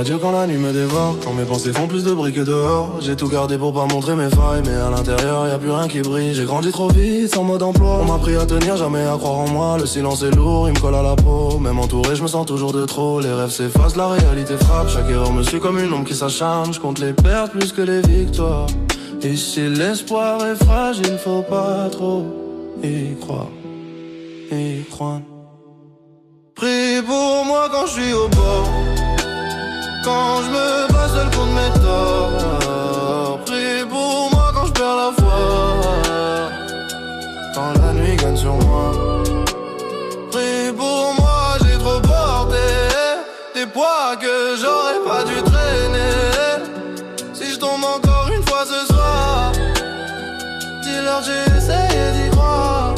adieu quand la nuit me dévore. Quand mes pensées font plus de bruit que dehors. J'ai tout gardé pour pas montrer mes failles, mais à l'intérieur y a plus rien qui brille. J'ai grandi trop vite, sans mode emploi. On m'a appris à tenir, jamais à croire en moi. Le silence est lourd, il me colle à la peau. Même entouré, je me sens toujours de trop. Les rêves s'effacent, la réalité frappe. Chaque erreur me suit comme une ombre qui s'acharne. Je compte les pertes plus que les victoires. Et si l'espoir est fragile, faut pas trop y croire. Y croire. Prie pour moi quand je suis au bord, quand je me bats seul contre mes torts. Prie pour moi quand je perds la foi, quand la nuit gagne sur moi. Prie pour moi, j'ai trop porté des poids que j'aurais pas dû traîner. Si je tombe encore une fois ce soir, dis-leur j'ai essayé d'y croire.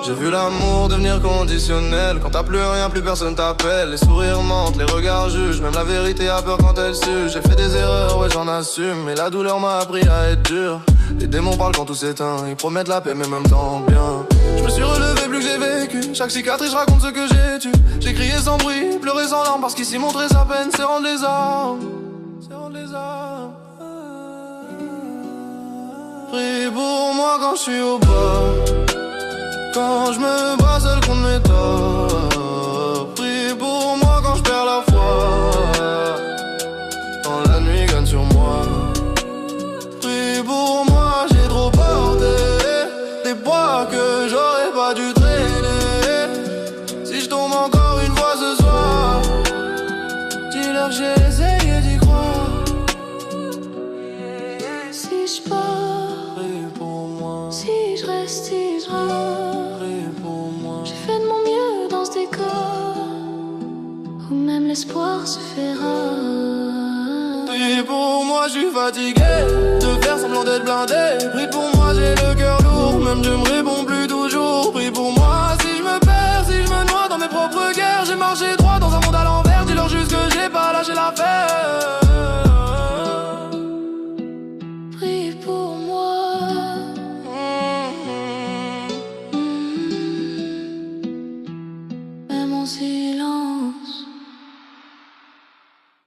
J'ai vu l'amour devenir conditionnel. Quand t'as plus rien, plus personne t'appelle. Les sourires mentent, les regards jugent. Même la vérité a peur quand elle sue. J'ai fait des erreurs, ouais j'en assume. Mais la douleur m'a appris à être dur. Les démons parlent quand tout s'éteint. Ils promettent la paix mais même temps bien. Je me suis relevé plus que j'ai vécu. Chaque cicatrice je raconte ce que j'ai tué. J'ai crié sans bruit, pleuré sans larmes. Parce qu'ici montrer sa peine c'est rendre les armes. C'est rendre les armes. Prie pour moi quand je suis au bas, quand je me bats seul contre mes torts. Prie pour moi quand je perds la foi, quand la nuit gagne sur moi. Prie pour moi, j'ai trop porté des poids que j'aurais pas dû traîner. Si je tombe encore une fois ce soir, dis-leur que j'ai essayé d'y croire. Si je pars, prie pour moi. si je reste, si je rate, j'ai fait de mon mieux dans ce décor où même l'espoir se fait rare. Prie pour moi, je suis fatigué de faire semblant d'être blindé. Prie pour moi, j'ai le cœur lourd, même Dieu me répond plus toujours. Prie pour moi, si je me perds, si je me noie dans mes propres guerres. J'ai marché